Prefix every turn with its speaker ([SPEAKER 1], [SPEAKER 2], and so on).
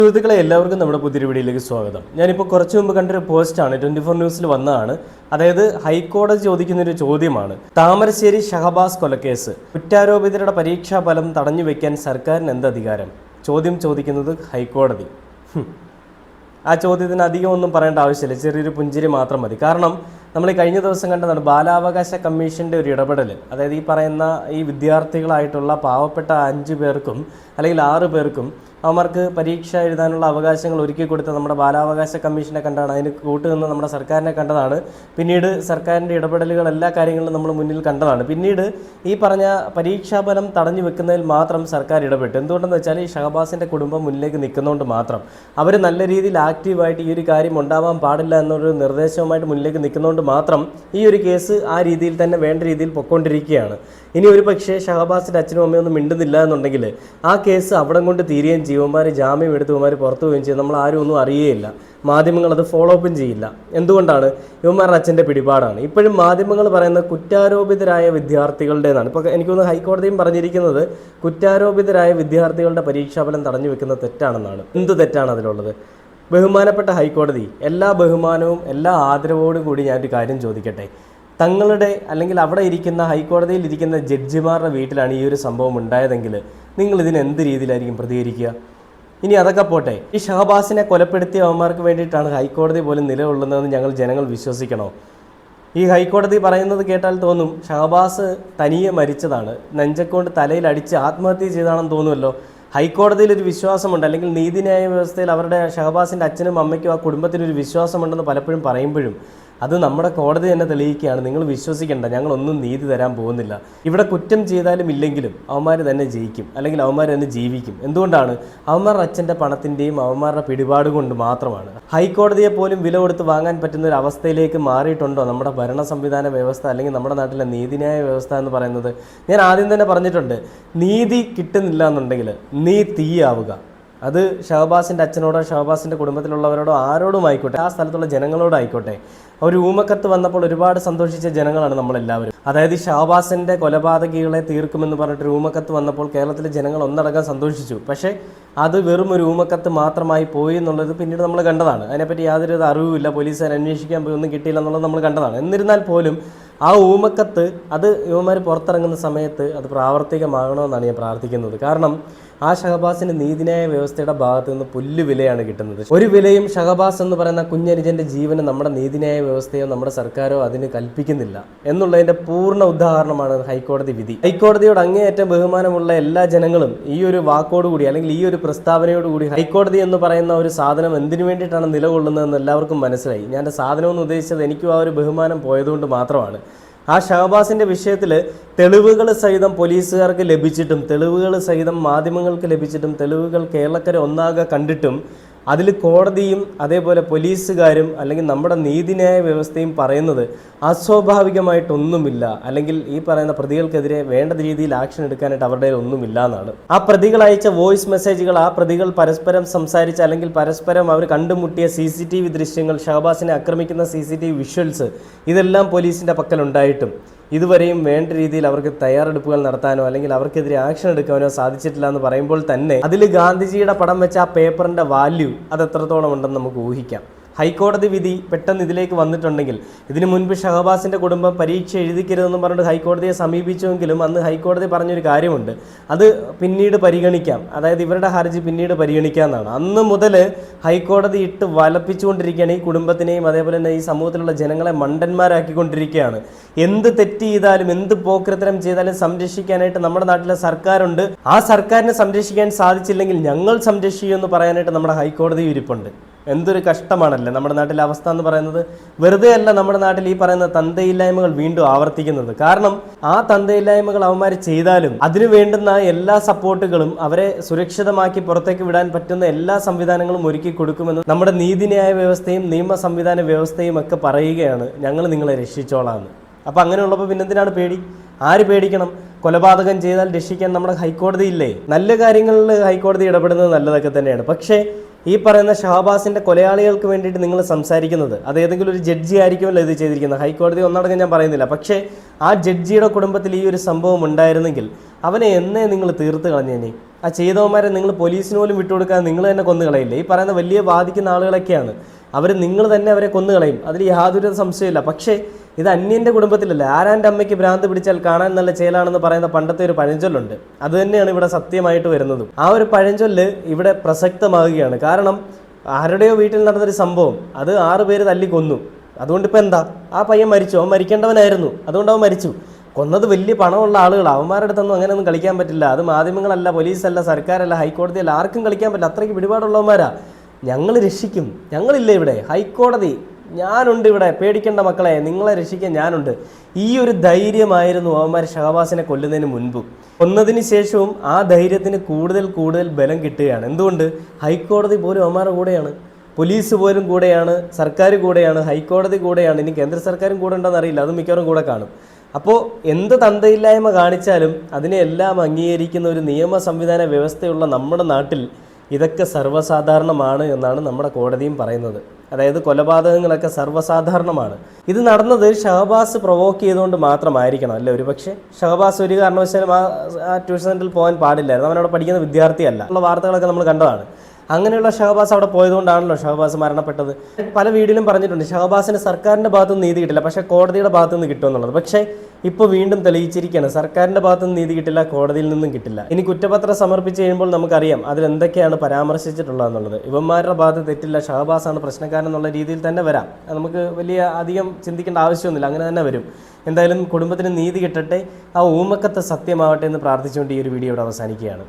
[SPEAKER 1] സുഹൃത്തുക്കളെ എല്ലാവർക്കും നമ്മുടെ പുതിയ വീഡിയോയിലേക്ക് സ്വാഗതം. ഞാനിപ്പോൾ കുറച്ച് മുമ്പ് കണ്ടൊരു പോസ്റ്റാണ് 24 ന്യൂസിൽ വന്നതാണ്. അതായത് ഹൈക്കോടതി ചോദിക്കുന്നൊരു ചോദ്യമാണ്. താമരശ്ശേരി ഷഹബാസ് കൊലക്കേസ് കുറ്റാരോപിതരുടെ പരീക്ഷാ ഫലം തടഞ്ഞു വെക്കാൻ സർക്കാരിന് എന്ത് അധികാരം? ചോദ്യം ചോദിക്കുന്നത് ഹൈക്കോടതി. ആ ചോദ്യത്തിന് അധികം ഒന്നും പറയേണ്ട ആവശ്യമില്ല, ചെറിയൊരു പുഞ്ചിരി മാത്രം മതി. കാരണം നമ്മൾ കഴിഞ്ഞ ദിവസം കണ്ടതാണ് ബാലാവകാശ കമ്മീഷൻ്റെ ഒരു ഇടപെടൽ. അതായത് ഈ പറയുന്ന ഈ വിദ്യാർത്ഥികളായിട്ടുള്ള പാവപ്പെട്ട 5 പേർക്കും അല്ലെങ്കിൽ 6 പേർക്കും അവർക്ക് പരീക്ഷ എഴുതാനുള്ള അവകാശങ്ങൾ ഒരുക്കി കൊടുത്ത നമ്മുടെ ബാലാവകാശ കമ്മീഷനെ കണ്ടാണ്, അതിന് കൂട്ടുനിന്ന് നമ്മുടെ സർക്കാരിനെ കണ്ടതാണ്. പിന്നീട് സർക്കാരിൻ്റെ ഇടപെടലുകൾ എല്ലാ കാര്യങ്ങളിലും നമ്മൾ മുന്നിൽ കണ്ടതാണ്. പിന്നീട് ഈ പറഞ്ഞ പരീക്ഷാഫലം തടഞ്ഞു വെക്കുന്നതിൽ മാത്രം സർക്കാർ ഇടപെട്ടു. എന്തുകൊണ്ടെന്ന് വെച്ചാൽ ഈ ഷഹബാസിൻ്റെ കുടുംബം മുന്നിലേക്ക് നിൽക്കുന്നതുകൊണ്ട് മാത്രം, അവർ നല്ല രീതിയിൽ ആക്റ്റീവായിട്ട് ഈ ഒരു കാര്യം ഉണ്ടാവാൻ പാടില്ല എന്നൊരു നിർദ്ദേശവുമായിട്ട് മുന്നിലേക്ക് നിൽക്കുന്നതുകൊണ്ട് മാത്രം ഈ ഒരു കേസ് ആ രീതിയിൽ തന്നെ വേണ്ട രീതിയിൽ പൊയ്ക്കൊണ്ടിരിക്കുകയാണ്. ഇനി ഒരു പക്ഷേ ഷഹബാസിൻ്റെ അച്ഛനും അമ്മയും ഒന്നും മിണ്ടുന്നില്ല എന്നുണ്ടെങ്കിൽ ആ കേസ് അവിടം കൊണ്ട് തീരുകയും ചെയ്യുമാർ ജാമ്യം എടുത്തുമാർ പുറത്തു പോവുകയും ചെയ്യും. നമ്മൾ ആരും ഒന്നും അറിയുകയില്ല, മാധ്യമങ്ങൾ അത് ഫോളോ അപ്പും ചെയ്യില്ല. എന്തുകൊണ്ടാണ്? ഇവന്മാരുടെ അച്ഛൻ്റെ പിടിപാടാണ്. ഇപ്പോഴും മാധ്യമങ്ങൾ പറയുന്നത് കുറ്റാരോപിതരായ വിദ്യാർത്ഥികളുടേതാണ്. ഇപ്പോൾ എനിക്കൊന്ന് ഹൈക്കോടതിയും പറഞ്ഞിരിക്കുന്നത് കുറ്റാരോപിതരായ വിദ്യാർത്ഥികളുടെ പരീക്ഷാഫലം തടഞ്ഞു വെക്കുന്ന തെറ്റാണെന്നാണ്. എന്ത് തെറ്റാണ് അതിലുള്ളത്? ബഹുമാനപ്പെട്ട ഹൈക്കോടതി, എല്ലാ ബഹുമാനവും എല്ലാ ആദരവോടും കൂടി ഞാനൊരു കാര്യം ചോദിക്കട്ടെ. തങ്ങളുടെ അല്ലെങ്കിൽ അവിടെ ഇരിക്കുന്ന ഹൈക്കോടതിയിൽ ഇരിക്കുന്ന ജഡ്ജിമാരുടെ വീട്ടിലാണ് ഈ ഒരു സംഭവം ഉണ്ടായതെങ്കിൽ നിങ്ങൾ ഇതിന് എന്ത് രീതിയിലായിരിക്കും പ്രതികരിക്കുക? ഇനി അതൊക്കെ പോട്ടെ, ഈ ഷഹബാസിനെ കൊലപ്പെടുത്തിയ അവന്മാർക്ക് വേണ്ടിയിട്ടാണ് ഹൈക്കോടതി പോലും നിലകൊള്ളുന്നതെന്ന് ജനങ്ങൾ വിശ്വസിക്കണോ? ഈ ഹൈക്കോടതി പറയുന്നത് കേട്ടാൽ തോന്നും ഷഹബാസ് തനിയെ മരിച്ചതാണ്, നെഞ്ചക്കൊണ്ട് തലയിൽ അടിച്ച് ആത്മഹത്യ ചെയ്താണെന്ന് തോന്നുമല്ലോ. ഹൈക്കോടതിയിൽ ഒരു വിശ്വാസമുണ്ട്, അല്ലെങ്കിൽ നീതിന്യായ വ്യവസ്ഥയിൽ അവരുടെ ഷഹബാസിൻ്റെ അച്ഛനും അമ്മയ്ക്കും ആ കുടുംബത്തിനൊരു വിശ്വാസമുണ്ടെന്ന് പലപ്പോഴും പറയുമ്പോഴും അത് നമ്മുടെ കോടതി തന്നെ തെളിയിക്കുകയാണ്. നിങ്ങൾ വിശ്വസിക്കേണ്ട, ഞങ്ങളൊന്നും നീതി തരാൻ പോകുന്നില്ല. ഇവിടെ കുറ്റം ചെയ്താലും ഇല്ലെങ്കിലും അവന്മാർ തന്നെ ജയിക്കും, അല്ലെങ്കിൽ അവന്മാർ തന്നെ ജീവിക്കും. എന്തുകൊണ്ടാണ്? അവന്മാരുടെ അച്ഛൻ്റെ പണത്തിൻ്റെയും അവന്മാരുടെ പിടിപാട് കൊണ്ട് മാത്രമാണ്. ഹൈക്കോടതിയെ പോലും വില കൊടുത്ത് വാങ്ങാൻ പറ്റുന്ന ഒരു അവസ്ഥയിലേക്ക് മാറിയിട്ടുണ്ടോ നമ്മുടെ ഭരണ സംവിധാന വ്യവസ്ഥ, അല്ലെങ്കിൽ നമ്മുടെ നാട്ടിലെ നീതിന്യായ വ്യവസ്ഥ എന്ന് പറയുന്നത്? ഞാൻ ആദ്യം തന്നെ പറഞ്ഞിട്ടുണ്ട്, നീതി കിട്ടുന്നില്ല എന്നുണ്ടെങ്കിൽ നീ തീയാവുക. അത് ഷഹബാസിൻ്റെ അച്ഛനോടോ ഷഹബാസിൻ്റെ കുടുംബത്തിലുള്ളവരോടോ ആരോടും ആയിക്കോട്ടെ, ആ സ്ഥലത്തുള്ള ജനങ്ങളോടായിക്കോട്ടെ. ഒരു ഊമക്കത്ത് വന്നപ്പോൾ ഒരുപാട് സന്തോഷിച്ച ജനങ്ങളാണ് നമ്മളെല്ലാവരും. അതായത് ഷഹബാസിൻ്റെ കൊലപാതകികളെ തീർക്കുമെന്ന് പറഞ്ഞിട്ട് ഊമക്കത്ത് വന്നപ്പോൾ കേരളത്തിലെ ജനങ്ങൾ ഒന്നടങ്കം സന്തോഷിച്ചു. പക്ഷേ അത് വെറും ഒരു ഊമക്കത്ത് മാത്രമായി പോയി എന്നുള്ളത് പിന്നീട് നമ്മൾ കണ്ടതാണ്. അതിനെപ്പറ്റി യാതൊരു അറിവുമില്ല, പോലീസുകാർ അന്വേഷിക്കാൻ പോയി ഒന്നും കിട്ടിയില്ല എന്നുള്ളത് നമ്മൾ കണ്ടതാണ്. എന്നിരുന്നാൽ പോലും ആ ഊമക്കത്ത് അത് യുവമാർ പുറത്തിറങ്ങുന്ന സമയത്ത് അത് പ്രാവർത്തികമാകണമെന്നാണ് ഞാൻ പ്രാർത്ഥിക്കുന്നത്. കാരണം ആ ഷഹബാസിന് നീതിന്യായ വ്യവസ്ഥയുടെ ഭാഗത്ത് നിന്ന് പുല്ല് വിലയാണ് കിട്ടുന്നത്. ഒരു വിലയും ഷഹബാസ് എന്ന് പറയുന്ന കുഞ്ഞനുജൻ്റെ ജീവന് നമ്മുടെ നീതിന്യായ വ്യവസ്ഥയോ നമ്മുടെ സർക്കാരോ അതിന് കൽപ്പിക്കുന്നില്ല എന്നുള്ളതിൻ്റെ പൂർണ്ണ ഉദാഹരണമാണ് ഹൈക്കോടതി വിധി. ഹൈക്കോടതിയോട് അങ്ങേയറ്റം ബഹുമാനമുള്ള എല്ലാ ജനങ്ങളും ഈ ഒരു വാക്കോടുകൂടി, അല്ലെങ്കിൽ ഈ ഒരു പ്രസ്താവനയോടുകൂടി ഹൈക്കോടതി എന്ന് പറയുന്ന ഒരു സാധനം എന്തിനു വേണ്ടിയിട്ടാണ് നിലകൊള്ളുന്നതെന്ന് എല്ലാവർക്കും മനസ്സിലായി. ഞാൻ എൻ്റെ സാധനമെന്ന് ഉദ്ദേശിച്ചത് എനിക്കും ആ ഒരു ബഹുമാനം പോയതുകൊണ്ട് മാത്രമാണ്. ആ ഷഹബാസിൻ്റെ വിഷയത്തിൽ തെളിവുകൾ സഹിതം പോലീസുകാർക്ക് ലഭിച്ചിട്ടും, തെളിവുകൾ സഹിതം മാധ്യമങ്ങൾക്ക് ലഭിച്ചിട്ടും, തെളിവുകൾ കേരളക്കരെ ഒന്നാകെ കണ്ടിട്ടും അതിൽ കോടതിയും അതേപോലെ പോലീസുകാരും അല്ലെങ്കിൽ നമ്മുടെ നീതിന്യായ വ്യവസ്ഥയും പറയുന്നത് അസ്വാഭാവികമായിട്ടൊന്നുമില്ല, അല്ലെങ്കിൽ ഈ പറയുന്ന പ്രതികൾക്കെതിരെ വേണ്ട രീതിയിൽ ആക്ഷൻ എടുക്കാനായിട്ട് അവരുടെ ഒന്നുമില്ല എന്നാണ്. ആ പ്രതികൾ അയച്ച വോയിസ് മെസ്സേജുകൾ, ആ പ്രതികൾ പരസ്പരം സംസാരിച്ച അല്ലെങ്കിൽ പരസ്പരം അവർ കണ്ടുമുട്ടിയ CCTV ദൃശ്യങ്ങൾ, ഷഹബാസിനെ ആക്രമിക്കുന്ന CCTV വിഷ്വൽസ്, ഇതെല്ലാം പോലീസിൻ്റെ പക്കലുണ്ടായിട്ടും ഇതുവരെയും വേണ്ട രീതിയിൽ അവർക്ക് തയ്യാറെടുപ്പുകൾ നടത്താനോ അല്ലെങ്കിൽ അവർക്കെതിരെ ആക്ഷൻ എടുക്കാനോ സാധിച്ചിട്ടില്ല എന്ന് പറയുമ്പോൾ തന്നെ അതിൽ ഗാന്ധിജിയുടെ പടം വെച്ച ആ പേപ്പറിൻ്റെ വാല്യൂ അത് എത്രത്തോളം ഉണ്ടെന്ന് നമുക്ക് ഊഹിക്കാം. ഹൈക്കോടതി വിധി പെട്ടെന്ന് ഇതിലേക്ക് വന്നിട്ടുണ്ടെങ്കിൽ, ഇതിനു മുൻപ് ഷഹബാസിൻ്റെ കുടുംബം പരീക്ഷ എഴുതിക്കരുതെന്ന് പറഞ്ഞിട്ട് ഹൈക്കോടതിയെ സമീപിച്ചുവെങ്കിലും അന്ന് ഹൈക്കോടതി പറഞ്ഞൊരു കാര്യമുണ്ട്, അത് പിന്നീട് പരിഗണിക്കാം, അതായത് ഇവരുടെ ഹർജി പിന്നീട് പരിഗണിക്കാമെന്നാണ്. അന്ന് മുതൽ ഹൈക്കോടതി ഇട്ട് വലപ്പിച്ചുകൊണ്ടിരിക്കുകയാണ് ഈ കുടുംബത്തിനെയും അതേപോലെ തന്നെ ഈ സമൂഹത്തിലുള്ള ജനങ്ങളെ മണ്ടന്മാരാക്കിക്കൊണ്ടിരിക്കുകയാണ്. എന്ത് തെറ്റ് ചെയ്താലും എന്ത് പോക്രത്തരം ചെയ്താലും സംരക്ഷിക്കാനായിട്ട് നമ്മുടെ നാട്ടിലെ സർക്കാരുണ്ട്. ആ സർക്കാരിനെ സംരക്ഷിക്കാൻ സാധിച്ചില്ലെങ്കിൽ ഞങ്ങൾ സംരക്ഷിക്കുമെന്ന് പറയാനായിട്ട് നമ്മുടെ ഹൈക്കോടതി ഇരിപ്പുണ്ട്. എന്തൊരു കഷ്ടമാണല്ലേ നമ്മുടെ നാട്ടിലെ അവസ്ഥ എന്ന് പറയുന്നത്. വെറുതെ അല്ല നമ്മുടെ നാട്ടിൽ ഈ പറയുന്ന തന്തയില്ലായ്മകൾ വീണ്ടും ആവർത്തിക്കുന്നത്. കാരണം ആ തന്തയില്ലായ്മകൾ അവന്മാർ ചെയ്താലും അതിനു വേണ്ടുന്ന എല്ലാ സപ്പോർട്ടുകളും, അവരെ സുരക്ഷിതമാക്കി പുറത്തേക്ക് വിടാൻ പറ്റുന്ന എല്ലാ സംവിധാനങ്ങളും ഒരുക്കി കൊടുക്കുമെന്ന് നമ്മുടെ നീതിന്യായ വ്യവസ്ഥയും നിയമ സംവിധാന വ്യവസ്ഥയും ഒക്കെ പറയുകയാണ്, ഞങ്ങൾ നിങ്ങളെ രക്ഷിച്ചോളാമെന്ന്. അപ്പം അങ്ങനെയുള്ളപ്പോൾ പിന്നെന്തിനാണ് പേടി? ആര് പേടിക്കണം? കൊലപാതകം ചെയ്താൽ രക്ഷിക്കാൻ നമ്മുടെ ഹൈക്കോടതി ഇല്ലേ? നല്ല കാര്യങ്ങളിൽ ഹൈക്കോടതി ഇടപെടുന്നത് നല്ലതൊക്കെ തന്നെയാണ്. പക്ഷേ ഈ പറയുന്ന ഷഹബാസിൻ്റെ കൊലയാളികൾക്ക് വേണ്ടിയിട്ട് നിങ്ങൾ സംസാരിക്കുന്നത് അത് ഏതെങ്കിലും ഒരു ജഡ്ജി ആയിരിക്കുമല്ലോ ഇത് ചെയ്തിരിക്കുന്നത്. ഹൈക്കോടതി ഒന്നടങ്കം ഞാൻ പറയുന്നില്ല. പക്ഷേ ആ ജഡ്ജിയുടെ കുടുംബത്തിൽ ഈ ഒരു സംഭവം ഉണ്ടായിരുന്നെങ്കിൽ അവനെ എന്നേ നിങ്ങൾ തീർത്ത് കളഞ്ഞേനെ. ആ ചെയ്തവന്മാരെ നിങ്ങൾ പോലീസിന് പോലും വിട്ടുകൊടുക്കാതെ നിങ്ങൾ തന്നെ കൊന്നുകളയില്ലേ? ഈ പറയുന്ന വലിയ ബാധിക്കുന്ന ആളുകളൊക്കെയാണ് അവർ, നിങ്ങൾ തന്നെ അവരെ കൊന്നുകളയും, അതിൽ യാതൊരു സംശയമില്ല. പക്ഷേ ഇത് അന്യൻ്റെ കുടുംബത്തിലല്ല. ആരാൻ്റെ അമ്മയ്ക്ക് ഭ്രാന്ത് പിടിച്ചാൽ കാണാൻ നല്ല ചേലാണെന്ന് പറയുന്ന പണ്ടത്തെ ഒരു പഴഞ്ചൊല്ലുണ്ട്. അത് തന്നെയാണ് ഇവിടെ സത്യമായിട്ട് വരുന്നതും. ആ ഒരു പഴഞ്ചൊല്ല് ഇവിടെ പ്രസക്തമാകുകയാണ്. കാരണം ആരുടെയോ വീട്ടിൽ നടന്നൊരു സംഭവം, അത് 6 പേര് തല്ലിക്കൊന്നു. അതുകൊണ്ട് ഇപ്പം എന്താ? ആ പയ്യൻ മരിച്ചു, അവൻ മരിക്കേണ്ടവനായിരുന്നു, അതുകൊണ്ട് അവൻ മരിച്ചു. കൊന്നത് വലിയ പണമുള്ള ആളുകളാണ്. അവന്മാരുടെ അടുത്തൊന്നും അങ്ങനെയൊന്നും കളിക്കാൻ പറ്റില്ല. അത് മാധ്യമങ്ങളല്ല, പോലീസല്ല, സർക്കാരല്ല, ഹൈക്കോടതിയല്ല, ആർക്കും കളിക്കാൻ പറ്റില്ല. അത്രയ്ക്ക് പിടിപാടുള്ളവന്മാരാ. ഞങ്ങൾ രക്ഷിക്കും, ഞങ്ങളില്ല ഇവിടെ, ഹൈക്കോടതി ഞാനുണ്ട് ഇവിടെ, പേടിക്കേണ്ട മക്കളെ, നിങ്ങളെ രക്ഷിക്കാൻ ഞാനുണ്ട്. ഈ ഒരു ധൈര്യമായിരുന്നു അവന്മാർ ഷഹബാസിനെ കൊല്ലുന്നതിന് മുൻപും. കൊന്നതിന് ശേഷവും ആ ധൈര്യത്തിന് കൂടുതൽ കൂടുതൽ ബലം കിട്ടുകയാണ്. എന്തുകൊണ്ട്? ഹൈക്കോടതി പോലും അവന്മാരുടെ കൂടെയാണ്, പോലീസ് പോലും കൂടെയാണ്, സർക്കാർ കൂടെയാണ്, ഹൈക്കോടതി കൂടെയാണ്. ഇനി കേന്ദ്ര സർക്കാരും കൂടെ ഉണ്ടെന്ന് അറിയില്ല, അത് മിക്കവാറും കൂടെ കാണും. അപ്പോൾ എന്ത് തന്തയില്ലായ്മ കാണിച്ചാലും അതിനെല്ലാം അംഗീകരിക്കുന്ന ഒരു നിയമ സംവിധാന വ്യവസ്ഥയുള്ള നമ്മുടെ നാട്ടിൽ ഇതൊക്കെ സർവ്വസാധാരണമാണ് എന്നാണ് നമ്മുടെ കോടതിയും പറയുന്നത്. അതായത് കൊലപാതകങ്ങളൊക്കെ സർവ്വസാധാരണമാണ്. ഇത് നടന്നത് ഷഹബാസ് പ്രൊവോക്ക് ചെയ്തുകൊണ്ട് മാത്രമായിരിക്കണം അല്ലേ? ഒരുപക്ഷെ ഷഹബാസ് ഒരു കാരണവശാലും ആ ട്യൂഷൻ സെൻറ്ററിൽ പോകാൻ പാടില്ലായിരുന്നു. അവനവിടെ പഠിക്കുന്ന വിദ്യാർത്ഥിയല്ല. ഉള്ള വാർത്തകളൊക്കെ നമ്മൾ കണ്ടതാണ്. അങ്ങനെയുള്ള ഷഹബാസ് അവിടെ പോയതുകൊണ്ടാണല്ലോ ഷഹബാസ് മരണപ്പെട്ടത്. പല വീഡിയോയിലും പറഞ്ഞിട്ടുണ്ട് ഷഹബാസിന് സർക്കാരിൻ്റെ ഭാഗത്തുനിന്ന് നീതി കിട്ടില്ല, പക്ഷേ കോടതിയുടെ ഭാഗത്തുനിന്ന് കിട്ടുമെന്നുള്ളത്. പക്ഷേ ഇപ്പോൾ വീണ്ടും തെളിയിച്ചിരിക്കുകയാണ്, സർക്കാരിൻ്റെ ഭാഗത്തുനിന്ന് നീതി കിട്ടില്ല, കോടതിയിൽ നിന്നും കിട്ടില്ല. ഇനി കുറ്റപത്രം സമർപ്പിച്ച് കഴിയുമ്പോൾ നമുക്കറിയാം അതിലെന്തൊക്കെയാണ് പരാമർശിച്ചിട്ടുള്ളതെന്നുള്ളത്. ഇവന്മാരുടെ ഭാഗത്ത് തെറ്റില്ല, ഷഹബാസാണ് പ്രശ്നക്കാരൻ എന്നുള്ള രീതിയിൽ തന്നെ വരാം. നമുക്ക് വലിയ അധികം ചിന്തിക്കേണ്ട ആവശ്യമൊന്നുമില്ല, അങ്ങനെ തന്നെ വരും. എന്തായാലും കുടുംബത്തിന് നീതി കിട്ടട്ടെ, ആ ഊമക്കത്തെ സത്യമാവട്ടെ എന്ന് പ്രാർത്ഥിച്ചുകൊണ്ട് ഈ ഒരു വീഡിയോ ഇവിടെ അവസാനിക്കുകയാണ്.